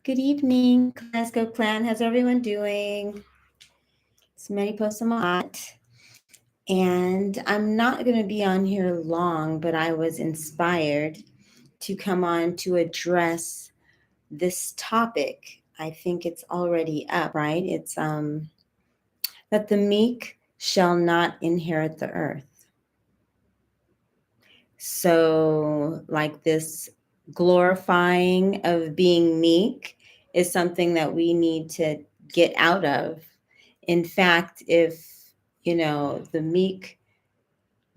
Good evening, Kaleidoscope Klan. How's everyone doing? It's Mariposa, and I'm not going to be on here long, but I was inspired to come on to address this topic. I think it's already up, right? It's that the meek shall not inherit the earth. So, like this glorifying of being meek is something that we need to get out of. In fact, if the meek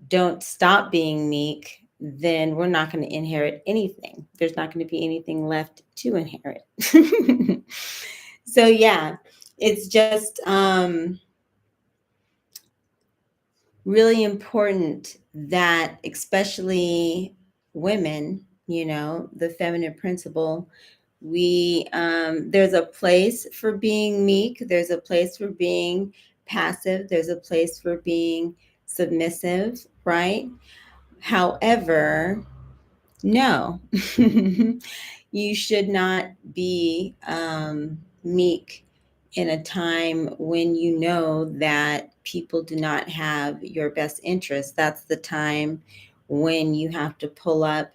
don't stop being meek, then we're not going to inherit anything. There's not going to be anything left to inherit. So yeah, it's just really important that especially women, the feminine principle, we there's a place for being meek, there's a place for being passive, there's a place for being submissive, right? However, no, you should not be meek in a time when you know that people do not have your best interest. That's the time when you have to pull up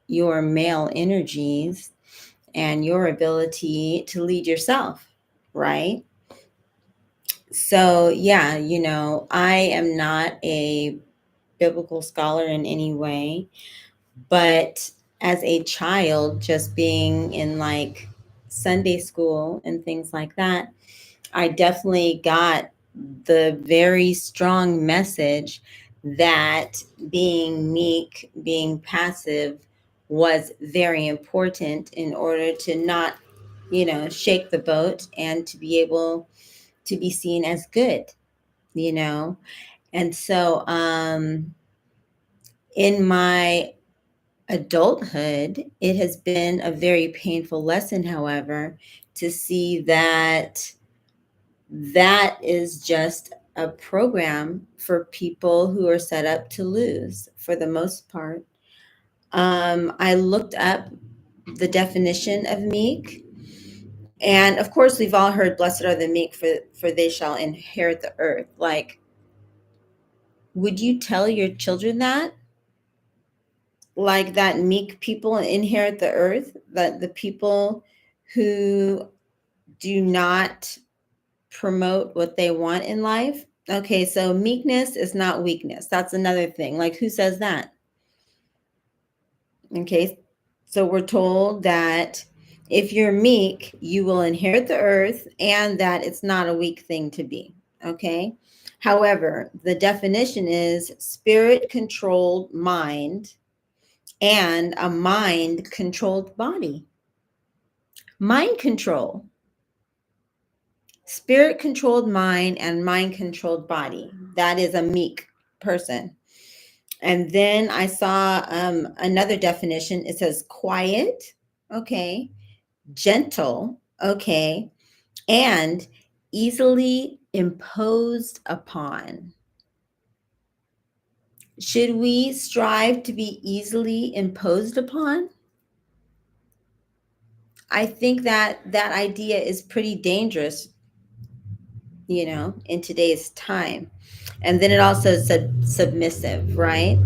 your male energies and your ability to lead yourself, right? So, yeah, I am not a biblical scholar in any way, but as a child, just being in like Sunday school and things like that, I definitely got the very strong message that being meek, being passive was very important in order to not, shake the boat and to be able to be seen as good, you know? And so in my adulthood, it has been a very painful lesson, however, to see that that is just a program for people who are set up to lose for the most part. I looked up the definition of meek. And of course, we've all heard, blessed are the meek, for they shall inherit the earth. Like, would you tell your children that? Like, that meek people inherit the earth? That the people who do not promote what they want in life? Okay, so meekness is not weakness. That's another thing. Like, who says that? Okay, so we're told that if you're meek, you will inherit the earth and that it's not a weak thing to be. Okay, however, the definition is spirit controlled mind and a mind controlled body. Mind control, spirit controlled mind, and mind controlled body. That is a meek person. And then I saw another definition. It says quiet, okay, gentle, okay, and easily imposed upon. Should we strive to be easily imposed upon? I think that that idea is pretty dangerous, in today's time. And then it also said submissive, right?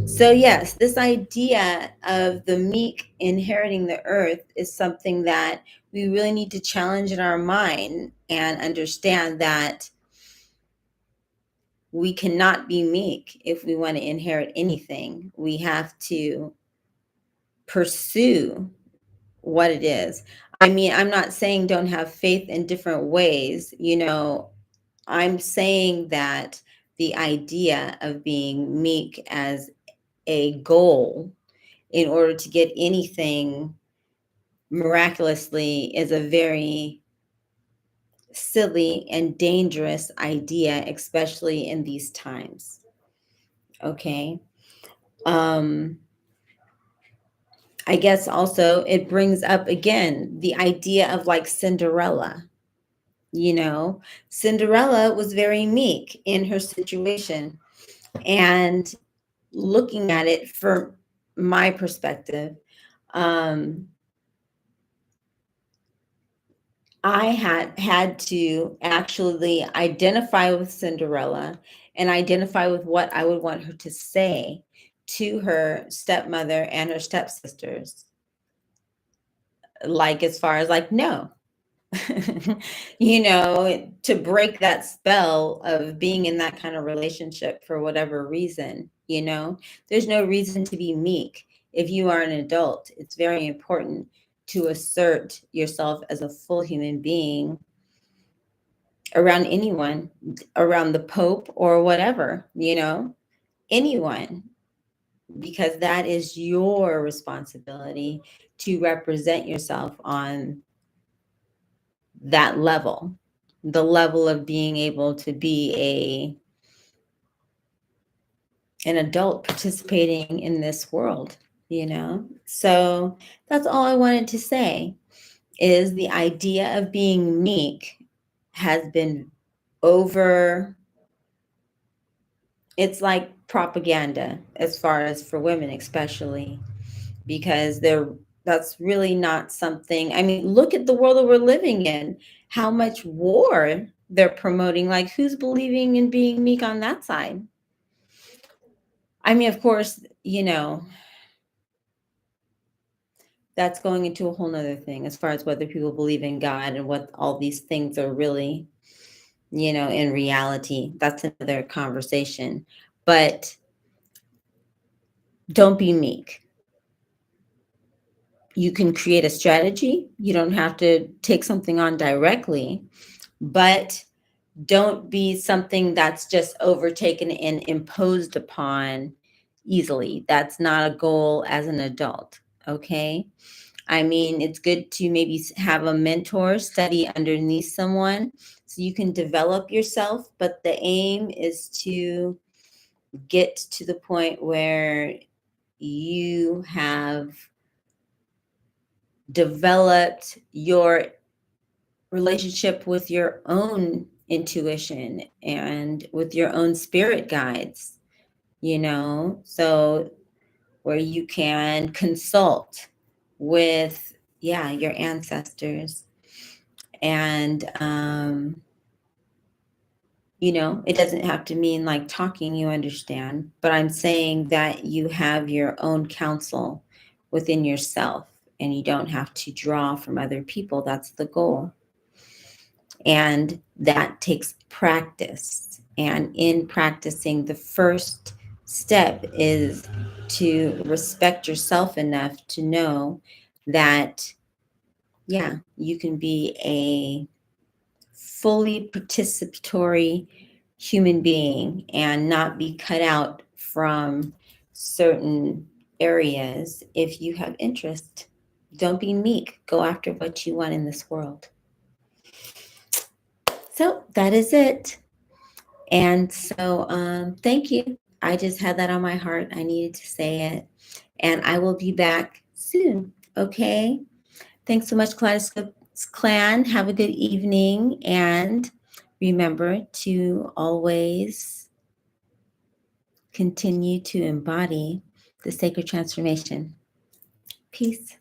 So, yes, this idea of the meek inheriting the earth is something that we really need to challenge in our mind and understand that we cannot be meek if we want to inherit anything. We have to pursue what it is. I mean, I'm not saying don't have faith in different ways. I'm saying that the idea of being meek as a goal in order to get anything miraculously is a very silly and dangerous idea, especially in these times. Okay. Um, I guess also it brings up again the idea of like Cinderella. Cinderella was very meek in her situation. And looking at it from my perspective, um, I had to actually identify with Cinderella and identify with what I would want her to say to her stepmother and her stepsisters. Like, as far as like, no, to break that spell of being in that kind of relationship for whatever reason. There's no reason to be meek. If you are an adult, it's very important to assert yourself as a full human being around anyone, around the Pope or whatever, anyone, because that is your responsibility to represent yourself on that level, the level of being able to be an adult participating in this world. So that's all I wanted to say, is the idea of being meek has been it's like propaganda, as far as for women especially, because that's really not something. I mean, look at the world that we're living in, how much war they're promoting. Like, who's believing in being meek on that side? I mean, of course, that's going into a whole nother thing, as far as whether people believe in God and what all these things are really, in reality. That's another conversation. But don't be meek. You can create a strategy. You don't have to take something on directly, but don't be something that's just overtaken and imposed upon easily. That's not a goal as an adult. Okay. I mean, it's good to maybe have a mentor, study underneath someone so you can develop yourself. But the aim is to get to the point where you have developed your relationship with your own intuition and with your own spirit guides, so where you can consult with, yeah, your ancestors. And, it doesn't have to mean like talking, you understand, but I'm saying that you have your own counsel within yourself and you don't have to draw from other people. That's the goal. And that takes practice. And in practicing, the first step is to respect yourself enough to know that, yeah, you can be a fully participatory human being and not be cut out from certain areas if you have interest. Don't be meek. Go after what you want in this world. So that is it. And so thank you. I just had that on my heart. I needed to say it. And I will be back soon. Okay. Thanks so much, Kaleidoscope Klan. Have a good evening. And remember to always continue to embody the sacred transformation. Peace.